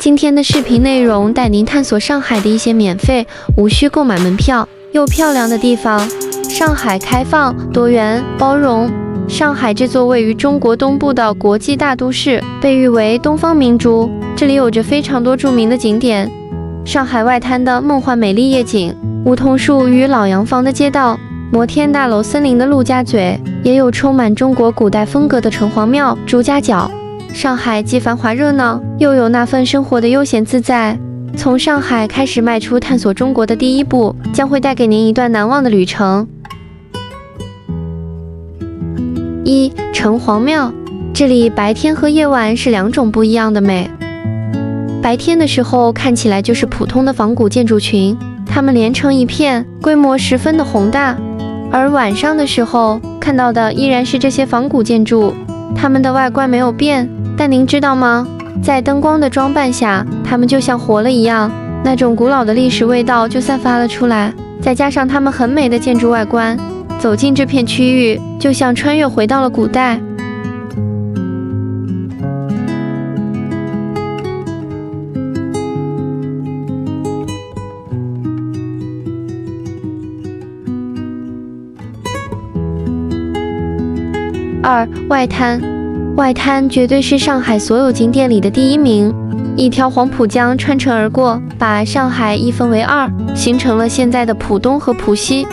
今天的视频内容带您探索上海的一些免费、无需购买门票又漂亮的地方。上海开放、多元、包容。上海这座位于中国东部的国际大都市，被誉为东方明珠。这里有着非常多著名的景点，上海外滩的梦幻美丽夜景，梧桐树与老洋房的街道，摩天大楼森林的陆家嘴，也有充满中国古代风格的城隍庙、朱家角。上海既繁华热闹，又有那份生活的悠闲自在。从上海开始迈出探索中国的第一步，将会带给您一段难忘的旅程。1. 城隍庙，这里白天和夜晚是两种不一样的美。白天的时候看起来就是普通的仿古建筑群，它们连成一片，规模十分的宏大。而晚上的时候看到的依然是这些仿古建筑，它们的外观没有变，但您知道吗？在灯光的装扮下，它们就像活了一样，那种古老的历史味道就散发了出来。再加上它们很美的建筑外观，走进这片区域，就像穿越回到了古代。2. 外滩，外滩绝对是上海所有景点里的第一名。一条黄浦江穿城而过，把上海一分为二，形成了现在的浦东和浦西。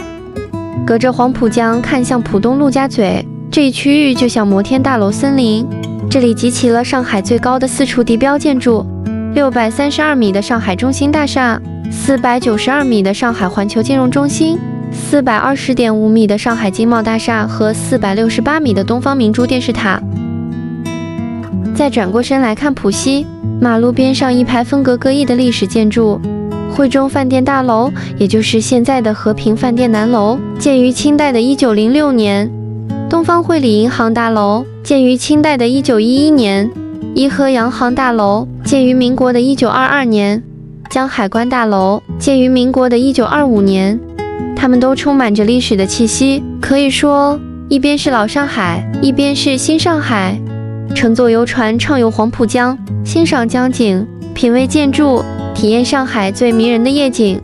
隔着黄浦江看向浦东陆家嘴，这一区域就像摩天大楼森林。这里集齐了上海最高的4处地标建筑：632米的上海中心大厦，492米的上海环球金融中心，420.5米的上海经贸大厦和468米的东方明珠电视塔。再转过身来看浦西，马路边上一排风格各异的历史建筑。汇中饭店大楼，也就是现在的和平饭店南楼，建于清代的1906年；东方汇理银行大楼建于清代的1911年；颐和洋行大楼建于民国的1922年；江海关大楼建于民国的1925年。它们都充满着历史的气息，可以说，一边是老上海，一边是新上海。乘坐游船畅游黄浦江，欣赏江景，品味建筑，体验上海最迷人的夜景。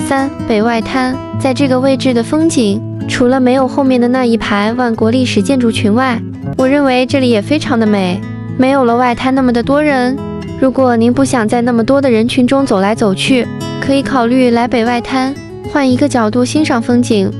3. 北外滩，在这个位置的风景，除了没有后面的那一排万国历史建筑群外，我认为这里也非常的美，没有了外滩那么的多人。如果您不想在那么多的人群中走来走去，可以考虑来北外滩，换一个角度欣赏风景。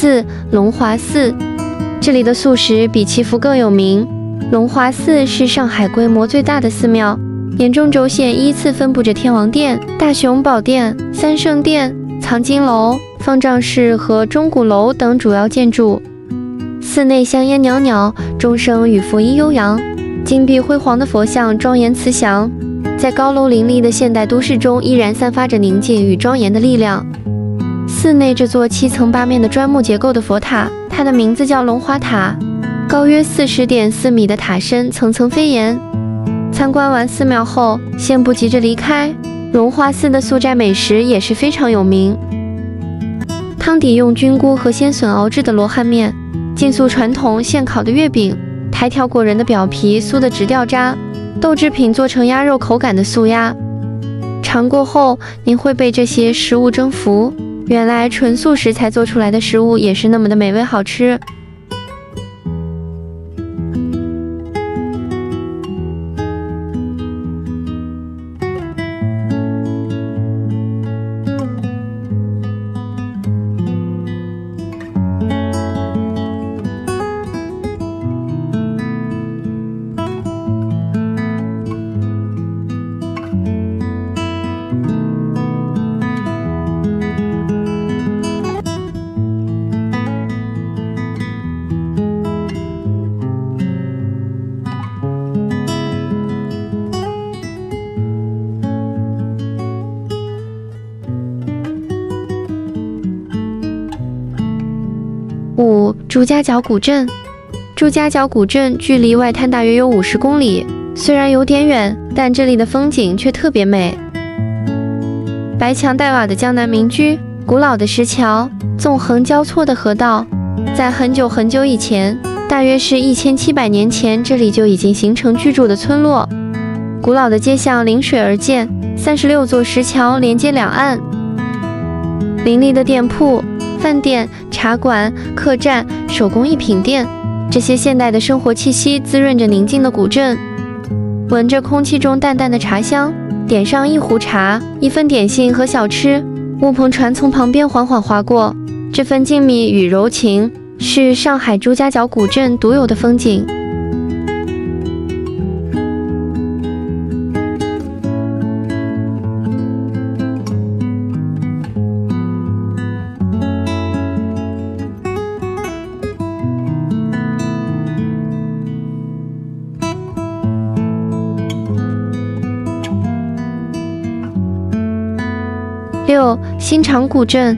4. 龙华寺，这里的素食比祈福更有名。龙华寺是上海规模最大的寺庙，沿中轴线依次分布着天王殿、大雄宝殿、三圣殿、藏经楼、方丈室和钟鼓楼等主要建筑。寺内香烟袅袅，钟声与佛音悠扬，金碧辉煌的佛像庄严慈祥，在高楼林立的现代都市中依然散发着宁静与庄严的力量。寺内这座7层8面的砖木结构的佛塔，它的名字叫龙华塔，高约40.4米的塔身层层飞檐。参观完寺庙后，先不急着离开，龙华寺的素斋美食也是非常有名。汤底用菌菇和鲜笋熬制的罗汉面，晋素传统现烤的月饼，台条果仁的表皮酥的直掉渣，豆制品做成鸭肉口感的素鸭。尝过后，您会被这些食物征服。原来纯素食材做出来的食物也是那么的美味好吃。朱家角古镇。朱家角古镇距离外滩大约有50公里，虽然有点远，但这里的风景却特别美。白墙黛瓦的江南民居，古老的石桥，纵横交错的河道，在很久很久以前，大约是1700年前，这里就已经形成居住的村落。古老的街巷临水而建，36座石桥连接两岸，林立的店铺、饭店、茶馆、客栈、手工艺品店，这些现代的生活气息滋润着宁静的古镇。闻着空气中淡淡的茶香，点上一壶茶、一份点心和小吃，乌篷船从旁边缓缓划过，这份静谧与柔情是上海朱家角古镇独有的风景。6. 新场古镇。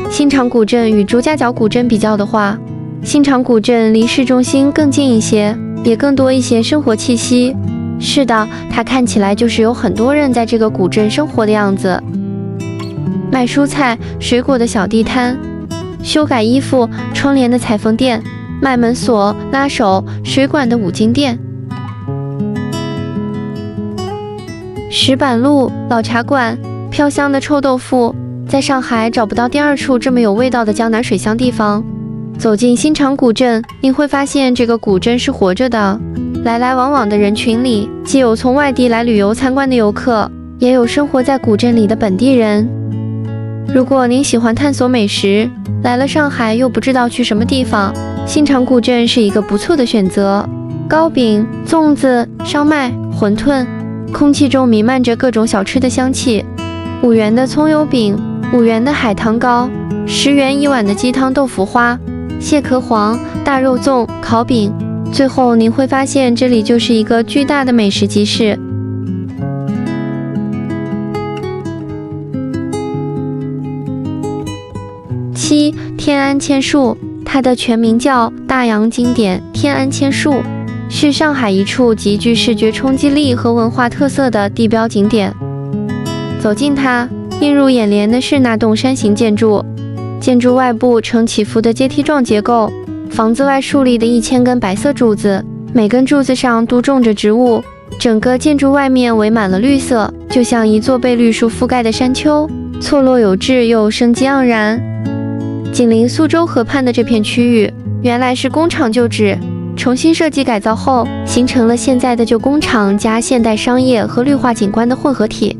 新场古镇与朱家角古镇比较的话，新场古镇离市中心更近一些，也更多一些生活气息。是的，它看起来就是有很多人在这个古镇生活的样子。卖蔬菜、水果的小地摊，修改衣服、窗帘的裁缝店，卖门锁、拉手、水管的五金店。石板路老茶馆，飘香的臭豆腐，在上海找不到第二处这么有味道的江南水乡地方。走进新场古镇，你会发现这个古镇是活着的。来来往往的人群里，既有从外地来旅游参观的游客，也有生活在古镇里的本地人。如果您喜欢探索美食，来了上海又不知道去什么地方，新场古镇是一个不错的选择。糕饼、粽子、烧麦、馄饨，空气中弥漫着各种小吃的香气。5元的葱油饼，5元的海棠糕，10元一碗的鸡汤豆腐花、蟹壳黄、大肉粽、烤饼。最后您会发现，这里就是一个巨大的美食集市。7. 天安千树，它的全名叫大洋经典天安千树，是上海一处极具视觉冲击力和文化特色的地标景点。走进它，映入眼帘的是那栋山形建筑，建筑外部呈起伏的阶梯状结构，房子外竖立的1000根白色柱子，每根柱子上都种着植物，整个建筑外面围满了绿色，就像一座被绿树覆盖的山丘，错落有致又生机盎然。紧邻苏州河畔的这片区域，原来是工厂旧址，重新设计改造后，形成了现在的旧工厂加现代商业和绿化景观的混合体。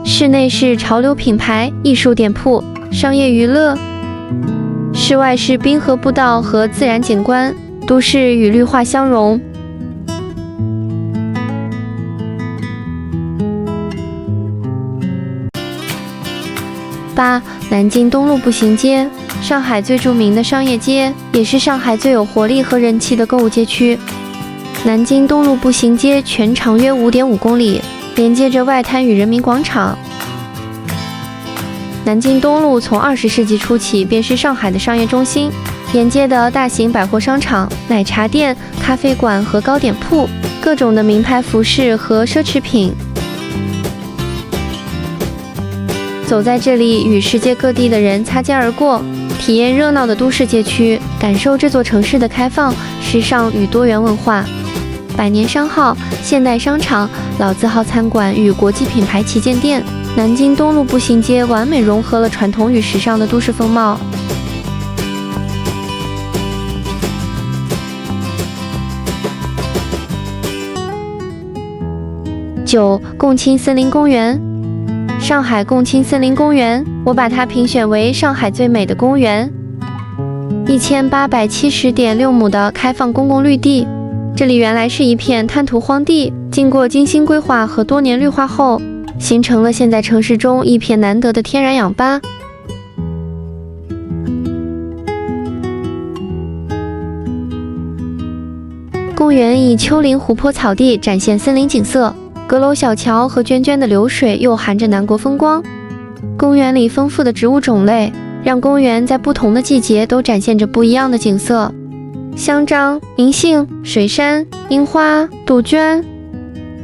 室内是潮流品牌、艺术店铺、商业娱乐，室外是滨河步道和自然景观，都市与绿化相融。8. 南京东路步行街，上海最著名的商业街，也是上海最有活力和人气的购物街区。南京东路步行街全长约5.5公里，连接着外滩与人民广场。南京东路从20世纪初起便是上海的商业中心，沿街的大型百货商场、奶茶店、咖啡馆和糕点铺，各种的名牌服饰和奢侈品。走在这里，与世界各地的人擦肩而过，体验热闹的都市街区，感受这座城市的开放、时尚与多元文化。百年商号、现代商场、老字号餐馆与国际品牌旗舰店，南京东路步行街完美融合了传统与时尚的都市风貌。9. 共青森林公园。上海共青森林公园，我把它评选为上海最美的公园。1870.6亩的开放公共绿地，这里原来是一片滩涂荒地，经过精心规划和多年绿化后，形成了现在城市中一片难得的天然氧吧。公园以丘陵湖泊草地展现森林景色，阁楼小桥和涓涓的流水又含着南国风光。公园里丰富的植物种类，让公园在不同的季节都展现着不一样的景色。香樟、银杏、水杉、樱花、杜鹃。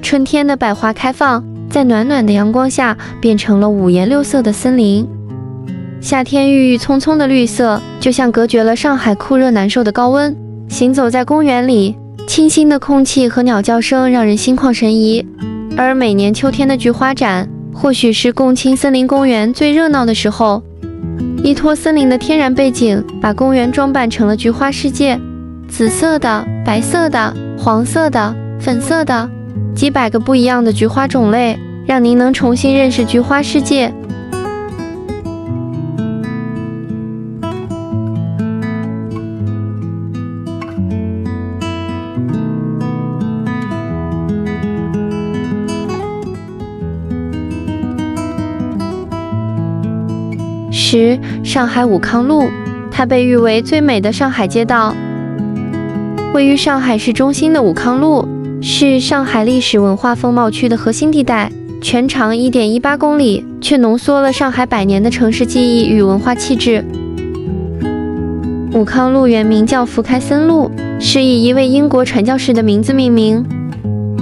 春天的百花开放，在暖暖的阳光下变成了五颜六色的森林。夏天郁郁葱葱的绿色，就像隔绝了上海酷热难受的高温。行走在公园里，清新的空气和鸟叫声让人心旷神怡。而每年秋天的菊花展，或许是共青森林公园最热闹的时候。依托森林的天然背景，把公园装扮成了菊花世界。紫色的、白色的、黄色的、粉色的，几百个不一样的菊花种类，让您能重新认识菊花世界。10. 上海武康路，它被誉为最美的上海街道。位于上海市中心的武康路，是上海历史文化风貌区的核心地带，全长 1.18 公里，却浓缩了上海100年的城市记忆与文化气质。武康路原名叫福开森路，是以一位英国传教士的名字命名。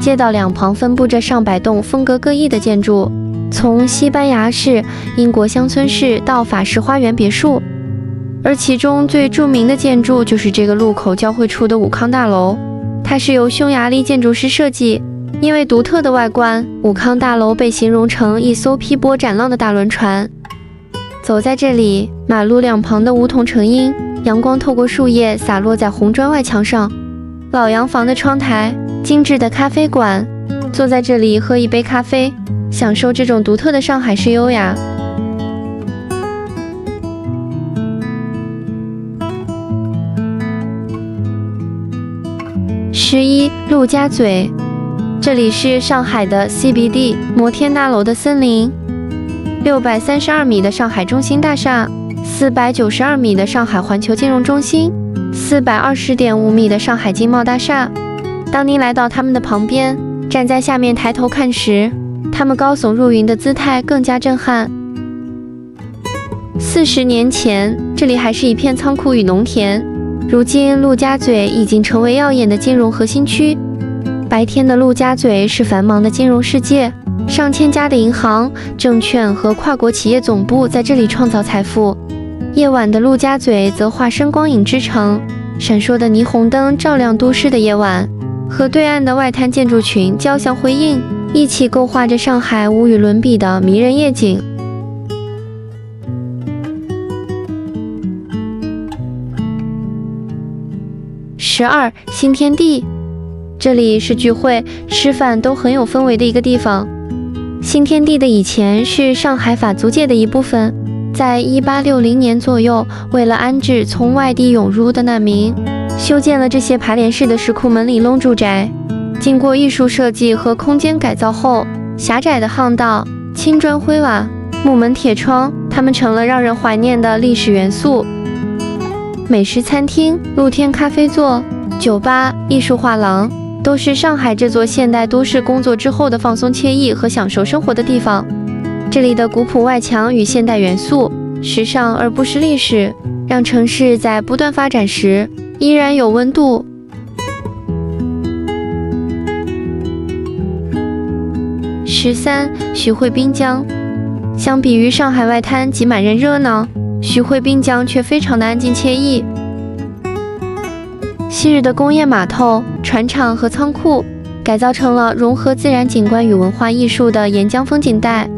街道两旁分布着上百栋风格各异的建筑，从西班牙式、英国乡村式到法式花园别墅，而其中最著名的建筑就是这个路口交汇处的武康大楼。它是由匈牙利建筑师设计，因为独特的外观，武康大楼被形容成一艘劈波斩浪的大轮船。走在这里，马路两旁的梧桐成荫，阳光透过树叶洒落在红砖外墙上。老洋房的窗台，精致的咖啡馆，坐在这里喝一杯咖啡，享受这种独特的上海式优雅。11. 陆家嘴，这里是上海的 CBD 摩天大楼的森林，632米的上海中心大厦，492米的上海环球金融中心，420.5米的上海经贸大厦。当您来到它们的旁边，站在下面抬头看时，它们高耸入云的姿态更加震撼。40年前，这里还是一片仓库与农田，如今陆家嘴已经成为耀眼的金融核心区。白天的陆家嘴是繁忙的金融世界，上千家的银行、证券和跨国企业总部在这里创造财富。夜晚的陆家嘴则化身光影之城，闪烁的霓虹灯照亮都市的夜晚，和对岸的外滩建筑群交相辉映，一起勾画着上海无与伦比的迷人夜景。12. 新天地，这里是聚会、吃饭都很有氛围的一个地方。新天地的以前是上海法租界的一部分，在1860年左右，为了安置从外地涌入的难民，修建了这些排联式的石库门里弄住宅。经过艺术设计和空间改造后，狭窄的巷道、青砖灰瓦、木门铁窗，它们成了让人怀念的历史元素。美食餐厅、露天咖啡座、酒吧、艺术画廊，都是上海这座现代都市工作之后的放松惬意和享受生活的地方。这里的古朴外墙与现代元素，时尚而不失历史，让城市在不断发展时依然有温度。13. 徐汇滨江，相比于上海外滩挤满人热闹，徐汇滨江却非常的安静惬意。昔日的工业码头、船厂和仓库，改造成了融合自然景观与文化艺术的沿江风景带。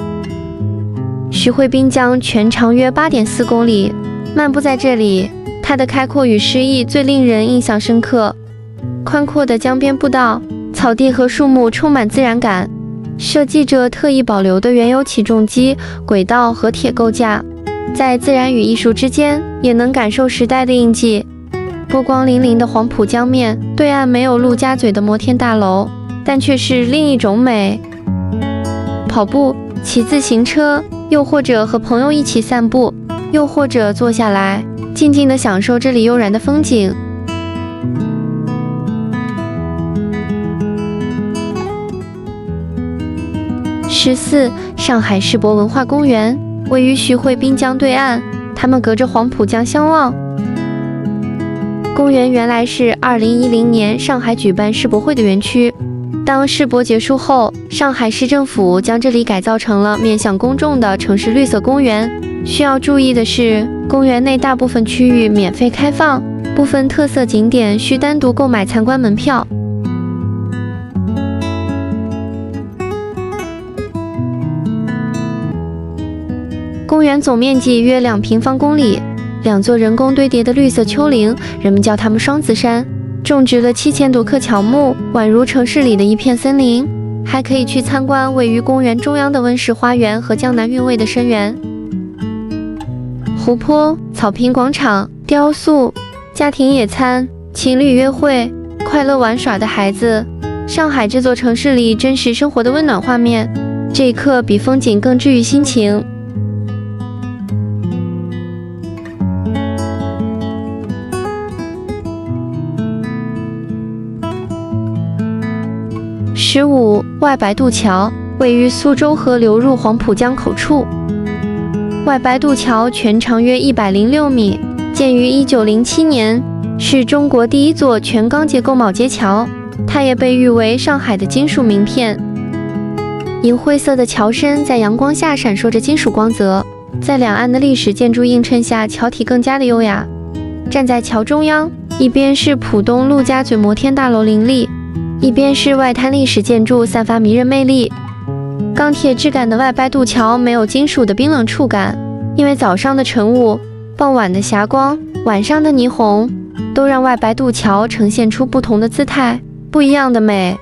徐汇滨江全长约 8.4 公里，漫步在这里，它的开阔与诗意最令人印象深刻。宽阔的江边步道、草地和树木充满自然感，设计者特意保留的原有起重机、轨道和铁构架，在自然与艺术之间，也能感受时代的印记。波光粼粼的黄浦江面，对岸没有陆家嘴的摩天大楼，但却是另一种美。跑步、骑自行车，又或者和朋友一起散步，又或者坐下来，静静地享受这里悠然的风景。14. 上海世博文化公园，位于徐汇滨江对岸，它们隔着黄浦江相望。公园原来是2010年上海举办世博会的园区。当世博结束后，上海市政府将这里改造成了面向公众的城市绿色公园。需要注意的是，公园内大部分区域免费开放，部分特色景点需单独购买参观门票。公园总面积约2平方公里，2座人工堆叠的绿色丘陵，人们叫它们双子山，种植了7000多棵乔木，宛如城市里的一片森林。还可以去参观位于公园中央的温室花园和江南韵味的深园。湖泊、草坪广场、雕塑、家庭野餐、情侣约会、快乐玩耍的孩子，上海这座城市里真实生活的温暖画面，这一刻比风景更治愈心情。15. 外白渡桥位于苏州河流入黄浦江口处。外白渡桥全长约106米，建于1907年，是中国第一座全钢结构铆接桥。它也被誉为上海的金属名片。银灰色的桥身在阳光下闪烁着金属光泽，在两岸的历史建筑映衬下，桥体更加的优雅。站在桥中央，一边是浦东陆家嘴摩天大楼林立，一边是外滩历史建筑散发迷人魅力。钢铁质感的外白渡桥没有金属的冰冷触感，因为早上的晨雾、傍晚的霞光、晚上的霓虹，都让外白渡桥呈现出不同的姿态，不一样的美。